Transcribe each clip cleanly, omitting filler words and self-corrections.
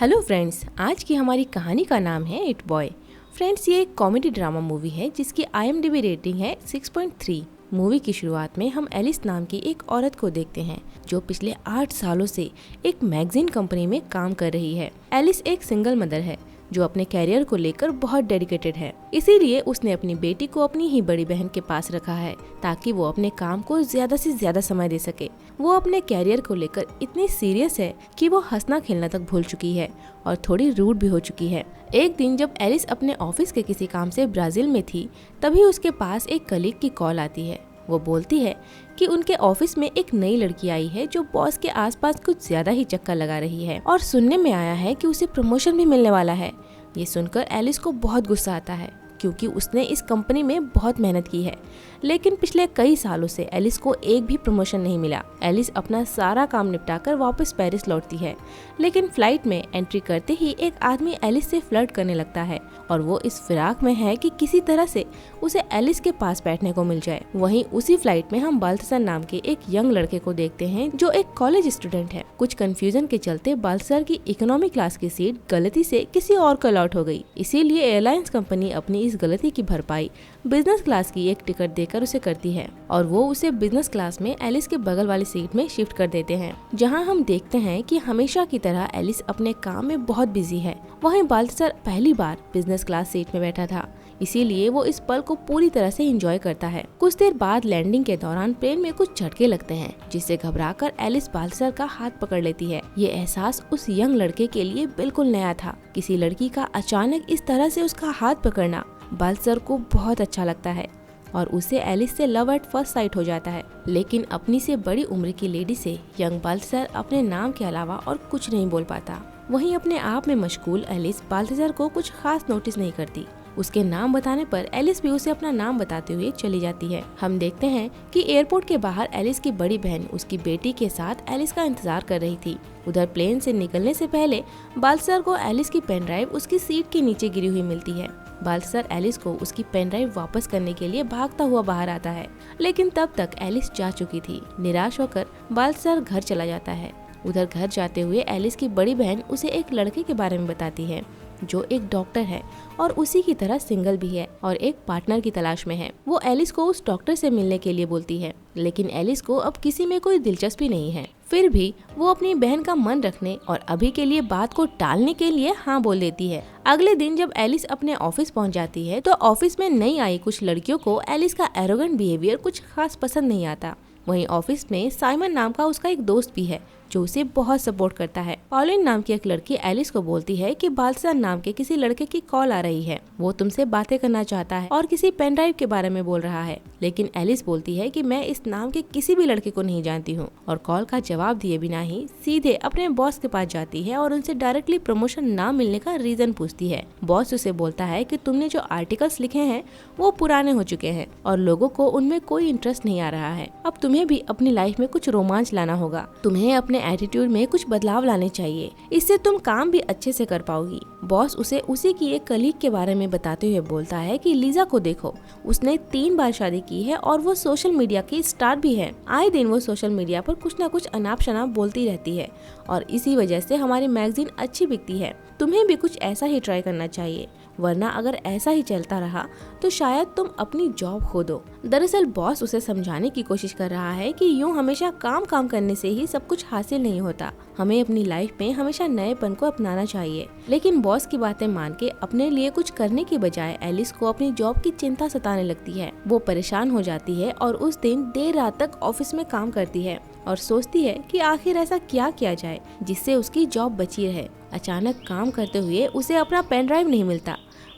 Hello friends, आज की हमारी कहानी का नाम है इट बॉय। फ्रेंड्स, ये एक कॉमेडी ड्रामा मूवी है जिसकी IMDb रेटिंग है 6.3। मूवी की शुरुआत में हम एलिस नाम की एक औरत को देखते हैं जो पिछले 8 सालों से एक मैगजीन कंपनी में काम कर रही है। एलिस एक सिंगल मदर है जो अपने कैरियर को लेकर बहुत डेडिकेटेड है। इसीलिए उसने अपनी बेटी को अपनी ही बड़ी बहन के पास रखा है ताकि वो अपने काम को ज्यादा से ज्यादा समय दे सके। वो अपने कैरियर को लेकर इतनी सीरियस है कि वो हंसना खेलना तक भूल चुकी है और थोड़ी रूड भी हो चुकी है। एक दिन जब एलिस अपने ऑफिस के किसी काम से ब्राजील में थी, तभी उसके पास एक कलीग की कॉल आती है। वो बोलती है कि उनके ऑफिस में एक नई लड़की आई है जो बॉस के आसपास कुछ ज्यादा ही चक्कर लगा रही है और सुनने में आया है कि उसे प्रमोशन भी मिलने वाला है। ये सुनकर एलिस को बहुत गुस्सा आता है क्योंकि उसने इस कंपनी में बहुत मेहनत की है, लेकिन पिछले कई सालों से एलिस को एक भी प्रमोशन नहीं मिला। एलिस अपना सारा काम निपटाकर वापस पेरिस लौटती है, लेकिन फ्लाइट में एंट्री करते ही एक आदमी एलिस से फ्लर्ट करने लगता है और वो इस फिराक में है कि किसी तरह से उसे एलिस के पास बैठने को मिल जाए। वहीं उसी फ्लाइट में हम बाल्थसर नाम के एक यंग लड़के को देखते हैं जो एक कॉलेज स्टूडेंट है। कुछ कंफ्यूजन के चलते बाल्थसर की इकोनॉमी क्लास की सीट गलती से किसी और को अलॉट हो गई, इसीलिए एयरलाइंस कंपनी अपनी इस गलती की भरपाई बिजनेस क्लास की एक टिकट देकर उसे करती है और वो उसे बिजनेस क्लास में एलिस के बगल वाली सीट में शिफ्ट कर देते हैं, जहां हम देखते हैं कि हमेशा की तरह एलिस अपने काम में बहुत बिजी है। वहीं बाल्थसर पहली बार बिजनेस क्लास सीट में बैठा था, इसीलिए वो इस पल को पूरी तरह से एंजॉय करता है। कुछ देर बाद लैंडिंग के दौरान प्लेन में कुछ झटके लगते हैं, जिससे घबराकर एलिस बाल्थसर का हाथ पकड़ लेती है। ये एहसास उस यंग लड़के के लिए बिल्कुल नया था। किसी लड़की का अचानक इस तरह से उसका हाथ पकड़ना बाल्थसर को बहुत अच्छा लगता है और उसे एलिस से लव एट फर्स्ट साइट हो जाता है। लेकिन अपनी से बड़ी उम्र की लेडी से यंग बाल्थसर अपने नाम के अलावा और कुछ नहीं बोल पाता। वहीं अपने आप में मशगूल एलिस बाल्थसर को कुछ खास नोटिस नहीं करती। उसके नाम बताने पर एलिस भी उसे अपना नाम बताते हुए चली जाती है। हम देखते हैं कि एयरपोर्ट के बाहर एलिस की बड़ी बहन उसकी बेटी के साथ एलिस का इंतजार कर रही थी। उधर प्लेन से निकलने से पहले बाल्थसर को एलिस की पेन ड्राइव उसकी सीट के नीचे गिरी हुई मिलती है। बाल्थसर एलिस को उसकी पेन ड्राइव वापस करने के लिए भागता हुआ बाहर आता है, लेकिन तब तक एलिस जा चुकी थी। निराश होकर बाल्थसर घर चला जाता है। उधर घर जाते हुए एलिस की बड़ी बहन उसे एक लड़के के बारे में बताती है जो एक डॉक्टर है और उसी की तरह सिंगल भी है और एक पार्टनर की तलाश में है। वो एलिस को उस डॉक्टर से मिलने के लिए बोलती है, लेकिन एलिस को अब किसी में कोई दिलचस्पी नहीं है। फिर भी वो अपनी बहन का मन रखने और अभी के लिए बात को टालने के लिए हाँ बोल देती है। अगले दिन जब एलिस अपने ऑफिस पहुंच जाती है तो ऑफिस में नई आई कुछ लड़कियों को एलिस का एरोगेंट बिहेवियर कुछ खास पसंद नहीं आता। वहीं ऑफिस में साइमन नाम का उसका एक दोस्त भी है जो उसे बहुत सपोर्ट करता है। पॉलिन नाम की एक लड़की एलिस को बोलती है कि बाल्थसर नाम के किसी लड़के की कॉल आ रही है, वो तुमसे बातें करना चाहता है और किसी पेन ड्राइव के बारे में बोल रहा है। लेकिन एलिस बोलती है कि मैं इस नाम के किसी भी लड़के को नहीं जानती हूँ और कॉल का जवाब दिए बिना ही सीधे अपने बॉस के पास जाती है और उनसे डायरेक्टली प्रमोशन ना मिलने का रीजन पूछती है। बॉस उसे बोलता है कि तुमने जो आर्टिकल्स लिखे हैं वो पुराने हो चुके हैं और लोगों को उनमें कोई इंटरेस्ट नहीं आ रहा है। अब तुम्हें भी अपनी लाइफ में कुछ रोमांच लाना होगा, तुम्हें अपने एटीट्यूड में कुछ बदलाव लाने चाहिए, इससे तुम काम भी अच्छे से कर पाओगी। बॉस उसे उसी की एक कलीग के बारे में बताते हुए बोलता है कि लीजा को देखो, उसने 3 बार शादी की है और वो सोशल मीडिया की स्टार भी है। आए दिन वो सोशल मीडिया पर कुछ न कुछ अनाप शनाप बोलती रहती है और इसी वजह से हमारी मैगजीन अच्छी बिकती है। तुम्हें भी कुछ ऐसा ही ट्राई करना चाहिए, वरना अगर ऐसा ही चलता रहा तो शायद तुम अपनी जॉब खो दो। दरअसल बॉस उसे समझाने की कोशिश कर रहा है कि यूं हमेशा काम करने से ही सब कुछ हासिल नहीं होता, हमें अपनी लाइफ में हमेशा नएपन को अपनाना चाहिए। लेकिन बॉस की बातें मान के अपने लिए कुछ करने की बजाय एलिस को अपनी जॉब की चिंता सताने लगती है। वो परेशान हो जाती है और उस दिन देर रात तक ऑफिस में काम करती है और सोचती है कि आखिर ऐसा क्या किया जाए जिससे उसकी जॉब बची रहे। अचानक काम करते हुए उसे अपना पेन ड्राइव नहीं मिलता।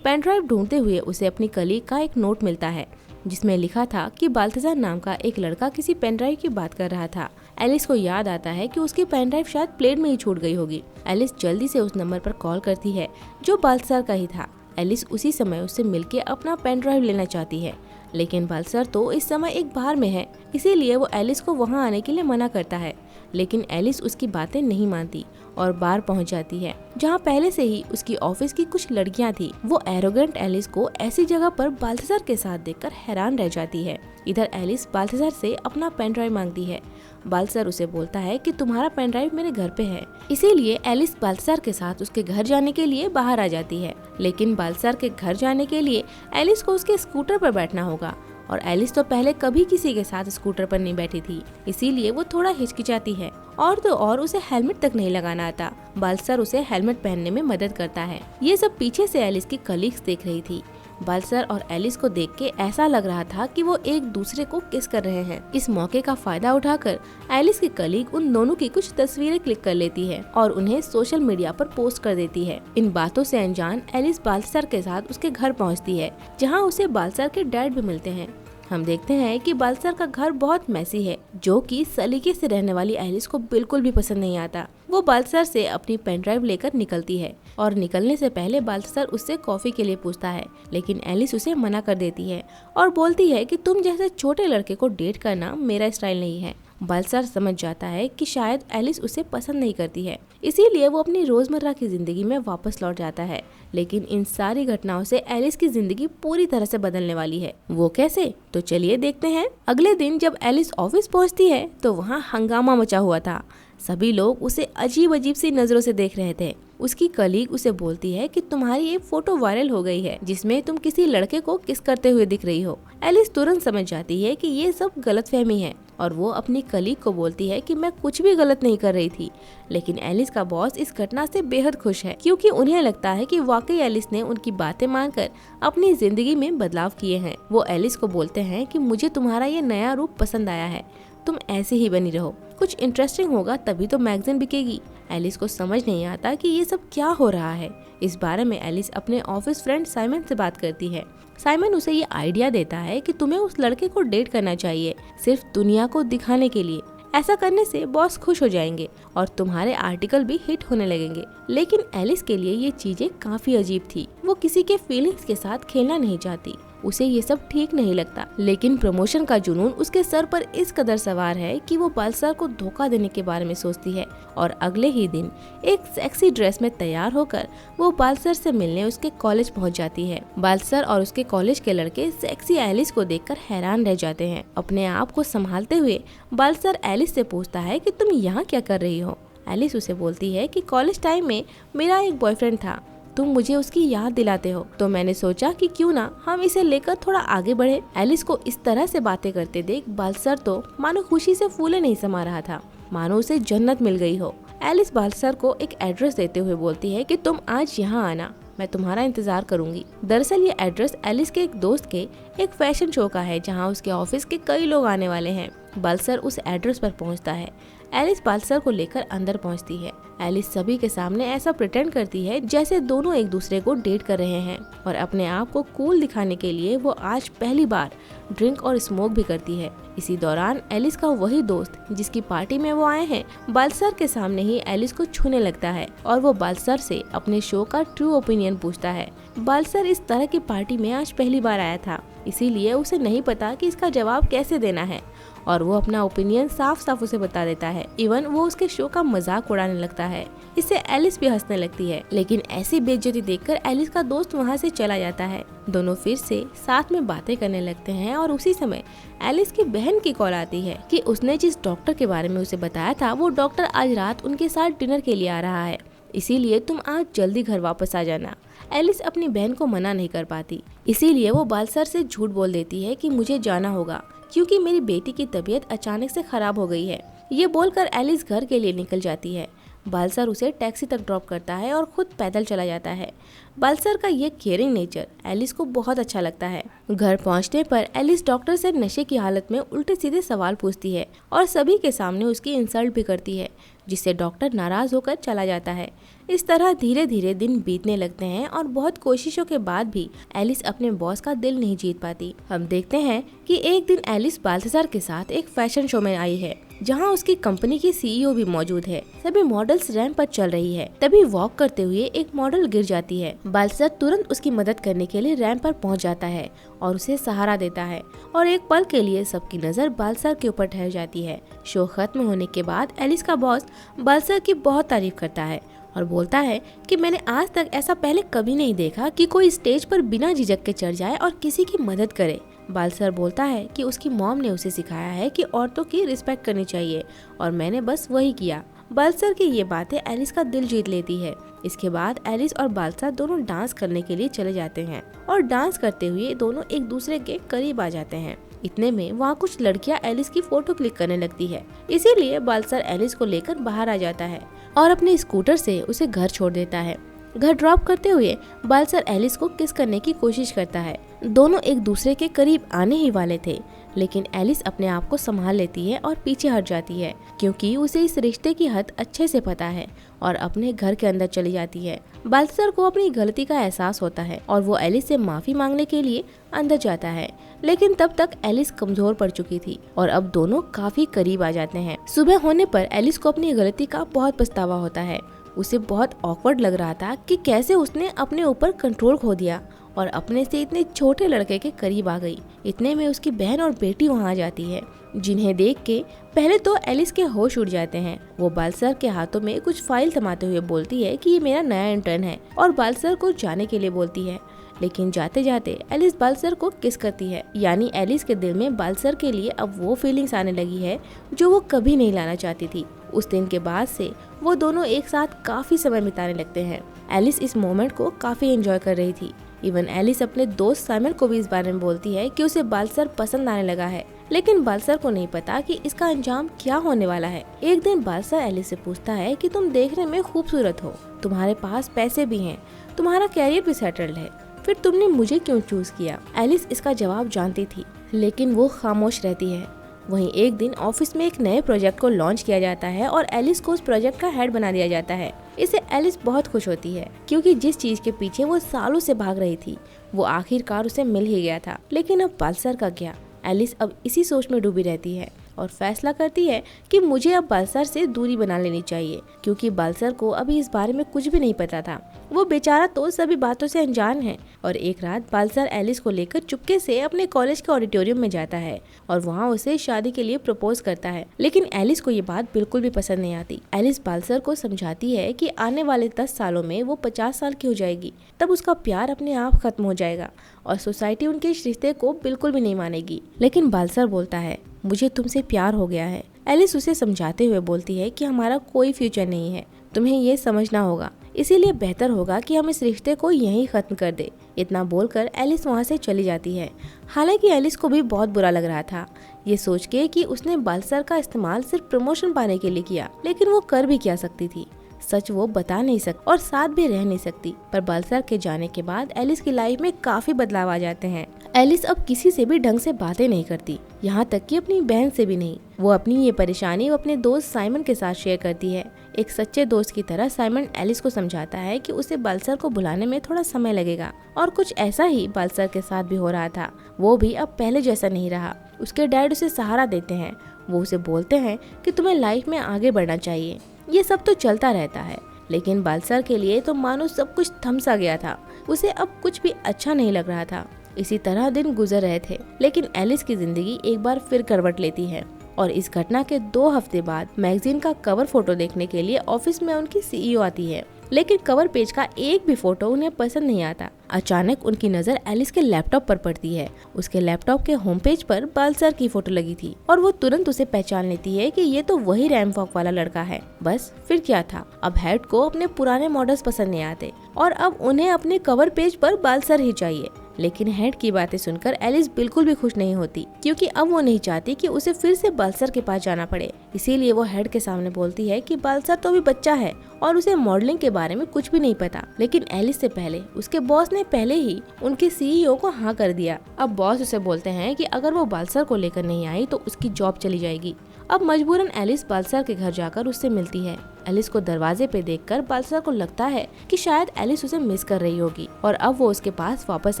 पेन ड्राइव ढूंढते हुए उसे अपनी कलीग का एक नोट मिलता है जिसमें लिखा था कि बाल्थसर नाम का एक लड़का किसी पेन ड्राइव की बात कर रहा था। एलिस को याद आता है कि उसकी पेन ड्राइव शायद प्लेन में ही छूट गई होगी। एलिस जल्दी से उस नंबर पर कॉल करती है जो बाल्थसर का ही था। एलिस उसी समय उससे मिलके अपना पेन ड्राइव लेना चाहती है, लेकिन बाल्थसर तो इस समय एक बार में है, इसीलिए वो एलिस को वहां आने के लिए मना करता है। लेकिन एलिस उसकी बातें नहीं मानती और बार पहुंच जाती है जहां पहले से ही उसकी ऑफिस की कुछ लड़कियां थी। वो एरोगेंट एलिस को ऐसी जगह पर बाल्थसर के साथ देखकर हैरान रह जाती है। इधर एलिस बाल्थसर से अपना पेन ड्राइव मांगती है। बालसर उसे बोलता है कि तुम्हारा पेन ड्राइव मेरे घर पे है। इसीलिए एलिस बालसर के साथ उसके घर जाने के लिए बाहर आ जाती है, लेकिन बालसर के घर जाने के लिए एलिस को उसके स्कूटर पर बैठना होगा और एलिस तो पहले कभी किसी के साथ स्कूटर पर नहीं बैठी थी, इसीलिए वो थोड़ा हिचकिचाती है। और तो और उसे हेलमेट तक नहीं लगाना आता। बालसर उसे हेलमेट पहनने में मदद करता है। ये सब पीछे से एलिस की कलीग्स देख रही थी। बालसर और एलिस को देख के ऐसा लग रहा था कि वो एक दूसरे को किस कर रहे हैं। इस मौके का फायदा उठाकर एलिस की कलीग उन दोनों की कुछ तस्वीरें क्लिक कर लेती है और उन्हें सोशल मीडिया पर पोस्ट कर देती है। इन बातों से अनजान एलिस बालसर के साथ उसके घर पहुंचती है, जहां उसे बालसर के डैड भी मिलते हैं। हम देखते हैं कि बालसर का घर बहुत मैसी है, जो कि सलीके से रहने वाली एलिस को बिल्कुल भी पसंद नहीं आता। वो बालसर से अपनी पेन ड्राइव लेकर निकलती है और निकलने से पहले बालसर उससे कॉफी के लिए पूछता है, लेकिन एलिस उसे मना कर देती है और बोलती है कि तुम जैसे छोटे लड़के को डेट करना मेरा स्टाइल नहीं है। बालसर समझ जाता है कि शायद एलिस उसे पसंद नहीं करती है, इसीलिए वो अपनी रोजमर्रा की जिंदगी में वापस लौट जाता है। लेकिन इन सारी घटनाओं से एलिस की जिंदगी पूरी तरह से बदलने वाली है। वो कैसे? तो चलिए देखते हैं। अगले दिन जब एलिस ऑफिस पहुंचती है तो वहाँ हंगामा मचा हुआ था। सभी लोग उसे अजीब अजीब सी नजरों से देख रहे थे। उसकी कलीग उसे बोलती है कि तुम्हारी एक फोटो वायरल हो गई है जिसमें तुम किसी लड़के को किस करते हुए दिख रही हो। एलिस तुरंत समझ जाती है कि ये सब गलतफहमी है और वो अपनी कलीग को बोलती है कि मैं कुछ भी गलत नहीं कर रही थी। लेकिन एलिस का बॉस इस घटना से बेहद खुश है, क्योंकि उन्हें लगता है कि वाकई एलिस ने उनकी बातें मानकर अपनी जिंदगी में बदलाव किए हैं। वो एलिस को बोलते हैं कि मुझे तुम्हारा ये नया रूप पसंद आया है, तुम ऐसे ही बनी रहो, कुछ इंटरेस्टिंग होगा तभी तो मैगजीन बिकेगी। एलिस को समझ नहीं आता कि ये सब क्या हो रहा है। इस बारे में एलिस अपने ऑफिस फ्रेंड साइमन से बात करती है। साइमन उसे ये आइडिया देता है कि तुम्हें उस लड़के को डेट करना चाहिए, सिर्फ दुनिया को दिखाने के लिए। ऐसा करने से बॉस खुश हो जाएंगे और तुम्हारे आर्टिकल भी हिट होने लगेंगे। लेकिन एलिस के लिए ये चीजें काफी अजीब थी। वो किसी के फीलिंग्स के साथ खेलना नहीं चाहती, उसे ये सब ठीक नहीं लगता। लेकिन प्रमोशन का जुनून उसके सर पर इस कदर सवार है कि वो बालसर को धोखा देने के बारे में सोचती है और अगले ही दिन एक सेक्सी ड्रेस में तैयार होकर वो बालसर से मिलने उसके कॉलेज पहुंच जाती है। बालसर और उसके कॉलेज के लड़के सेक्सी एलिस को देखकर हैरान रह जाते हैं। अपने आप को संभालते हुए बालसर एलिस से पूछता है कि तुम यहाँ क्या कर रही हो। एलिस उसे बोलती है कि कॉलेज टाइम में मेरा एक बॉयफ्रेंड था, तुम मुझे उसकी याद दिलाते हो, तो मैंने सोचा कि क्यों ना हम इसे लेकर थोड़ा आगे बढ़े। एलिस को इस तरह से बातें करते देख बालसर तो मानो खुशी से फूले नहीं समा रहा था, मानो उसे जन्नत मिल गई हो। एलिस बालसर को एक एड्रेस देते हुए बोलती है कि तुम आज यहाँ आना, मैं तुम्हारा इंतजार करूंगी। दरअसल ये एड्रेस एलिस के एक दोस्त के एक फैशन शो का है, जहाँ उसके ऑफिस के कई लोग आने वाले हैं। बालसर उस एड्रेस पर पहुँचता है। एलिस बालसर को लेकर अंदर पहुंचती है। एलिस सभी के सामने ऐसा प्रिटेंड करती है जैसे दोनों एक दूसरे को डेट कर रहे हैं और अपने आप को कूल दिखाने के लिए वो आज पहली बार ड्रिंक और स्मोक भी करती है। इसी दौरान एलिस का वही दोस्त जिसकी पार्टी में वो आए हैं बालसर के सामने ही एलिस को छूने लगता है और वो बालसर से अपने शो का ट्रू ओपिनियन पूछता है। बालसर इस तरह की पार्टी में आज पहली बार आया था, इसीलिए उसे नहीं पता कि इसका जवाब कैसे देना है और वो अपना ओपिनियन साफ साफ उसे बता देता है। इवन वो उसके शो का मजाक उड़ाने लगता है। इससे एलिस भी हंसने लगती है, लेकिन ऐसी बेइज्जती देखकर एलिस का दोस्त वहाँ से चला जाता है। दोनों फिर से साथ में बातें करने लगते हैं और उसी समय एलिस की बहन की कॉल आती है कि उसने जिस डॉक्टर के बारे में उसे बताया था वो डॉक्टर आज रात उनके साथ डिनर के लिए आ रहा है, इसीलिए तुम आज जल्दी घर वापस आ जाना। एलिस अपनी बहन को मना नहीं कर पाती, इसीलिए वो बालसर से झूठ बोल देती है कि मुझे जाना होगा क्योंकि मेरी बेटी की तबीयत अचानक से खराब हो गई है। ये बोलकर एलिस घर के लिए निकल जाती है। बालसर उसे टैक्सी तक ड्रॉप करता है और खुद पैदल चला जाता है। बालसर का ये केयरिंग नेचर एलिस को बहुत अच्छा लगता है। घर पहुंचने पर एलिस डॉक्टर से नशे की हालत में उल्टे सीधे सवाल पूछती है और सभी के सामने उसकी इंसल्ट भी करती है, जिससे डॉक्टर नाराज होकर चला जाता है। इस तरह धीरे धीरे दिन बीतने लगते हैं और बहुत कोशिशों के बाद भी एलिस अपने बॉस का दिल नहीं जीत पाती। हम देखते हैं कि एक दिन एलिस बालसर के साथ एक फैशन शो में आई है, जहां उसकी कंपनी की सीईओ भी मौजूद है। सभी मॉडल्स रैंप पर चल रही है। तभी वॉक करते हुए एक मॉडल गिर जाती है। बालसर तुरंत उसकी मदद करने के लिए रैंप पर पहुंच जाता है और उसे सहारा देता है और एक पल के लिए सबकी नजर बालसर के ऊपर ठहर जाती है। शो खत्म होने के बाद एलिस का बॉस बालसर की बहुत तारीफ करता है और बोलता है कि मैंने आज तक ऐसा पहले कभी नहीं देखा कि कोई स्टेज पर बिना झिझक के चढ़ जाए और किसी की मदद करे। बालसर बोलता है कि उसकी मॉम ने उसे सिखाया है कि औरतों की रिस्पेक्ट करनी चाहिए और मैंने बस वही किया। बालसर की ये बातें एलिस का दिल जीत लेती है। इसके बाद एलिस और बालसर दोनों डांस करने के लिए चले जाते हैं और डांस करते हुए दोनों एक दूसरे के करीब आ जाते हैं। इतने में वहाँ कुछ लड़कियाँ एलिस की फोटो क्लिक करने लगती है, इसीलिए बालसर एलिस को लेकर बाहर आ जाता है और अपने स्कूटर से उसे घर छोड़ देता है। घर ड्रॉप करते हुए बालसर एलिस को किस करने की कोशिश करता है। दोनों एक दूसरे के करीब आने ही वाले थे, लेकिन एलिस अपने आप को संभाल लेती है और पीछे हट जाती है क्योंकि उसे इस रिश्ते की हद अच्छे से पता है और अपने घर के अंदर चली जाती है। बालसर को अपनी गलती का एहसास होता है और वो एलिस से माफी मांगने के लिए अंदर जाता है, लेकिन तब तक एलिस कमजोर पड़ चुकी थी और अब दोनों काफी करीब आ जाते हैं। सुबह होने पर एलिस को अपनी गलती का बहुत पछतावा होता है। उसे बहुत ऑकवर्ड लग रहा था कि कैसे उसने अपने ऊपर कंट्रोल खो दिया और अपने से इतने छोटे लड़के के करीब आ गई। इतने में उसकी बहन और बेटी वहाँ आ जाती है, जिन्हें देख के पहले तो एलिस के होश उड़ जाते हैं। वो बालसर के हाथों में कुछ फाइल थमाते हुए बोलती है कि ये मेरा नया इंटर्न है और बालसर को जाने के लिए बोलती है, लेकिन जाते जाते एलिस बालसर को किस करती है। यानी एलिस के दिल में बालसर के लिए अब वो फीलिंग्स आने लगी है जो वो कभी नहीं लाना चाहती थी। उस दिन के बाद से वो दोनों एक साथ काफी समय बिताने लगते हैं। एलिस इस मोमेंट को काफी एंजॉय कर रही थी। इवन एलिस अपने दोस्त साइमन को भी इस बारे में बोलती है कि उसे बालसर पसंद आने लगा है, लेकिन बालसर को नहीं पता कि इसका अंजाम क्या होने वाला है। एक दिन बालसर एलिस से पूछता है कि तुम देखने में खूबसूरत हो, तुम्हारे पास पैसे भी हैं, तुम्हारा कैरियर भी सेटल्ड है, फिर तुमने मुझे क्यों चूज किया। एलिस इसका जवाब जानती थी, लेकिन वो खामोश रहती है। वहीं एक दिन ऑफिस में एक नए प्रोजेक्ट को लॉन्च किया जाता है और एलिस को उस प्रोजेक्ट का हेड बना दिया जाता है। इससे एलिस बहुत खुश होती है क्योंकि जिस चीज के पीछे वो सालों से भाग रही थी वो आखिरकार उसे मिल ही गया था। लेकिन अब बालसर का क्या। एलिस अब इसी सोच में डूबी रहती है और फैसला करती है कि मुझे अब बालसर से दूरी बना लेनी चाहिए, क्योंकि बालसर को अभी इस बारे में कुछ भी नहीं पता था। वो बेचारा तो सभी बातों से अनजान है। और एक रात बालसर एलिस को लेकर चुपके से अपने कॉलेज के ऑडिटोरियम में जाता है और वहाँ उसे शादी के लिए प्रपोज करता है, लेकिन एलिस को ये बात बिल्कुल भी पसंद नहीं आती। एलिस बालसर को समझाती है कि आने वाले 10 सालों में वो 50 साल की हो जाएगी, तब उसका प्यार अपने आप खत्म हो जाएगा और सोसाइटी उनके इस रिश्ते को बिल्कुल भी नहीं मानेगी। लेकिन बालसर बोलता है मुझे तुमसे प्यार हो गया है। एलिस उसे समझाते हुए बोलती है कि हमारा कोई फ्यूचर नहीं है, तुम्हें ये समझना होगा, इसीलिए बेहतर होगा कि हम इस रिश्ते को यहीं खत्म कर दे। इतना बोलकर एलिस वहाँ से चली जाती है। हालांकि एलिस को भी बहुत बुरा लग रहा था ये सोच के कि उसने बालसर का इस्तेमाल सिर्फ प्रमोशन पाने के लिए किया, लेकिन वो कर भी क्या सकती थी। सच वो बता नहीं सकती और साथ भी रह नहीं सकती। पर बालसर के जाने के बाद एलिस की लाइफ में काफी बदलाव आ जाते हैं। एलिस अब किसी से भी ढंग से बातें नहीं करती, यहाँ तक कि अपनी बहन से भी नहीं। वो अपनी ये परेशानी अपने दोस्त साइमन के साथ शेयर करती है। एक सच्चे दोस्त की तरह साइमन एलिस को समझाता है कि उसे बालसर को भुलाने में थोड़ा समय लगेगा और कुछ ऐसा ही बालसर के साथ भी हो रहा था। वो भी अब पहले जैसा नहीं रहा। उसके डैड उसे सहारा देते हैं। वो उसे बोलते हैं कि तुम्हें लाइफ में आगे बढ़ना चाहिए। ये सब तो चलता रहता है, लेकिन बालसर के लिए तो मानो सब कुछ थम सा गया था। उसे अब कुछ भी अच्छा नहीं लग रहा था। इसी तरह दिन गुजर रहे थे, लेकिन एलिस की जिंदगी एक बार फिर करवट लेती है और इस घटना के 2 हफ्ते बाद मैगजीन का कवर फोटो देखने के लिए ऑफिस में उनकी सीईओ आती है, लेकिन कवर पेज का एक भी फोटो उन्हें पसंद नहीं आता। अचानक उनकी नजर एलिस के लैपटॉप पर पड़ती है। उसके लैपटॉप के होम पेज पर बालसर की फोटो लगी थी और वो तुरंत उसे पहचान लेती है कि ये तो वही रैमफॉक वाला लड़का है। बस फिर क्या था, अब हेड को अपने पुराने मॉडल्स पसंद नहीं आते और अब उन्हें अपने कवर पेज पर बालसर ही चाहिए। लेकिन हेड की बातें सुनकर एलिस बिल्कुल भी खुश नहीं होती, क्योंकि अब वो नहीं चाहती कि उसे फिर से बालसर के पास जाना पड़े। इसीलिए वो हेड के सामने बोलती है कि बालसर तो अभी बच्चा है और उसे मॉडलिंग के बारे में कुछ भी नहीं पता। लेकिन एलिस से पहले उसके बॉस ने पहले ही उनके सीईओ को हाँ कर दिया। अब बॉस उसे बोलते हैं कि अगर वो बालसर को लेकर नहीं आई तो उसकी जॉब चली जाएगी। अब मजबूरन एलिस बालसर के घर जाकर उससे मिलती है। एलिस को दरवाजे पे देखकर बालसर को लगता है कि शायद एलिस उसे मिस कर रही होगी और अब वो उसके पास वापस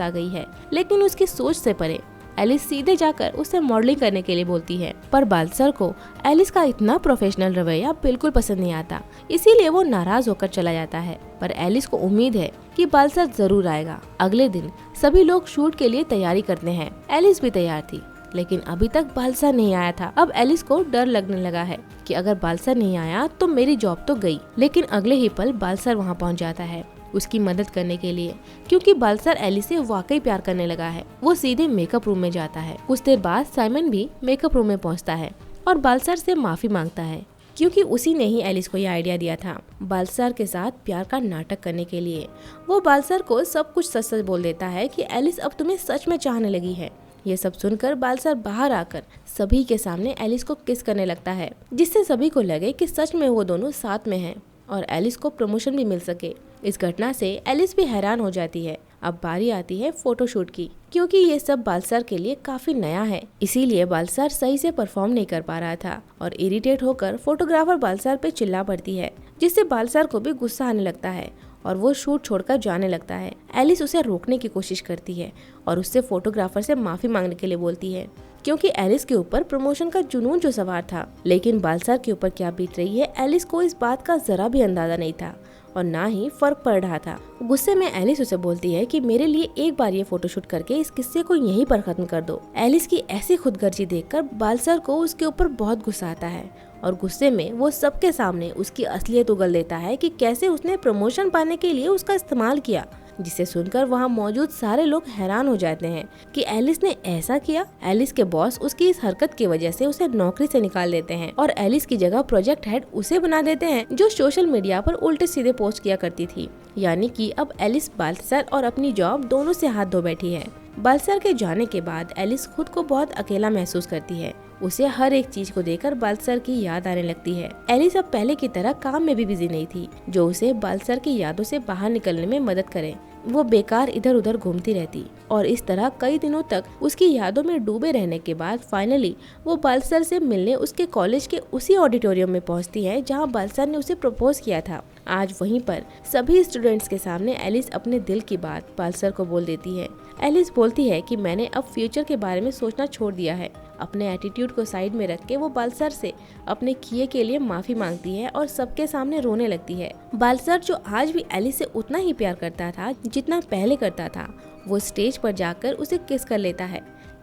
आ गई है। लेकिन उसकी सोच से परे एलिस सीधे जाकर उससे मॉडलिंग करने के लिए बोलती है। पर बालसर को एलिस का इतना प्रोफेशनल रवैया बिल्कुल पसंद नहीं आता, इसीलिए वो नाराज होकर चला जाता है। पर एलिस को उम्मीद है कि बालसर जरूर आएगा। अगले दिन सभी लोग शूट के लिए तैयारी करते हैं। एलिस भी तैयार थी। लेकिन अभी तक बालसर नहीं आया था। अब एलिस को डर लगने लगा है कि अगर बालसर नहीं आया तो मेरी जॉब तो गई। लेकिन अगले ही पल बालसर वहाँ पहुँच जाता है उसकी मदद करने के लिए, क्योंकि बालसर एलिस से वाकई प्यार करने लगा है। वो सीधे मेकअप रूम में जाता है। कुछ देर बाद साइमन भी मेकअप रूम में पहुँचता है और बालसर से माफी मांगता है, क्योंकि उसी ने ही एलिस को यह आइडिया दिया था बालसर के साथ प्यार का नाटक करने के लिए। वो बालसर को सब कुछ सच सच बोल देता है कि एलिस अब तुम्हें सच में चाहने लगी है। ये सब सुनकर बालसर बाहर आकर सभी के सामने एलिस को किस करने लगता है, जिससे सभी को लगे कि सच में वो दोनों साथ में हैं और एलिस को प्रमोशन भी मिल सके। इस घटना से एलिस भी हैरान हो जाती है। अब बारी आती है फोटोशूट की, क्योंकि ये सब बालसर के लिए काफी नया है, इसीलिए बालसर सही से परफॉर्म नहीं कर पा रहा था और इरिटेट होकर फोटोग्राफर बालसर पे चिल्ला पड़ती है, जिससे बालसर को भी गुस्सा आने लगता है और वो शूट छोड़कर जाने लगता है। एलिस उसे रोकने की कोशिश करती है और उससे फोटोग्राफर से माफी मांगने के लिए बोलती है, क्योंकि एलिस के ऊपर प्रमोशन का जुनून जो सवार था। लेकिन बालसर के ऊपर क्या बीत रही है एलिस को इस बात का जरा भी अंदाजा नहीं था और ना ही फर्क पड़ रहा था। गुस्से में एलिस उसे बोलती है कि मेरे लिए एक बार ये फोटोशूट करके इस किस्से को यहीं पर खत्म कर दो। एलिस की ऐसी खुदगर्जी देखकर बालसर को उसके ऊपर बहुत गुस्सा आता है और गुस्से में वो सबके सामने उसकी असलियत उगल देता है कि कैसे उसने प्रमोशन पाने के लिए उसका इस्तेमाल किया, जिसे सुनकर वहाँ मौजूद सारे लोग हैरान हो जाते हैं कि एलिस ने ऐसा किया। एलिस के बॉस उसकी इस हरकत की वजह से उसे नौकरी से निकाल देते हैं और एलिस की जगह प्रोजेक्ट हेड उसे बना देते हैं, जो सोशल मीडिया पर उल्टे सीधे पोस्ट किया करती थी। यानी कि अब एलिस बालसर और अपनी जॉब दोनों से हाथ धो बैठी है। बालसर के जाने के बाद एलिस खुद को बहुत अकेला महसूस करती है। उसे हर एक चीज को देखकर बालसर की याद आने लगती है। एलिस अब पहले की तरह काम में भी बिजी नहीं थी, जो उसे बालसर की यादों से बाहर निकलने में मदद करे। वो बेकार इधर उधर घूमती रहती और इस तरह कई दिनों तक उसकी यादों में डूबे रहने के बाद फाइनली वो बालसर से मिलने उसके कॉलेज के उसी ऑडिटोरियम में पहुंचती है जहां बालसर ने उसे प्रपोज किया था। आज वहीं पर सभी स्टूडेंट्स के सामने एलिस अपने दिल की बात बालसर को बोल देती है। एलिस बोलती है कि मैंने अब फ्यूचर के बारे में सोचना छोड़ दिया है। अपने एटीट्यूड को साइड में रख के वो बालसर से अपने किए के लिए माफी मांगती है और सबके सामने रोने लगती है। बालसर, जो आज भी एलिस से उतना ही प्यार करता था जितना पहले करता था, वो स्टेज पर जाकर उसे किस कर लेता है।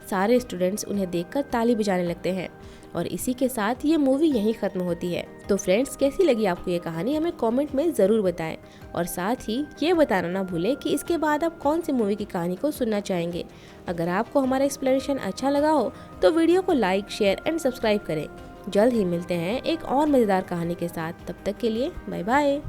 सारे स्टूडेंट्स उन्हें देखकर ताली बजाने लगते हैं और इसी के साथ ये मूवी यहीं खत्म होती है। तो फ्रेंड्स, कैसी लगी आपको ये कहानी हमें कमेंट में ज़रूर बताएं और साथ ही ये बताना ना भूलें कि इसके बाद आप कौन सी मूवी की कहानी को सुनना चाहेंगे। अगर आपको हमारा एक्सप्लेनेशन अच्छा लगा हो तो वीडियो को लाइक, शेयर एंड सब्सक्राइब करें। जल्द ही मिलते हैं एक और मज़ेदार कहानी के साथ। तब तक के लिए बाय बाय।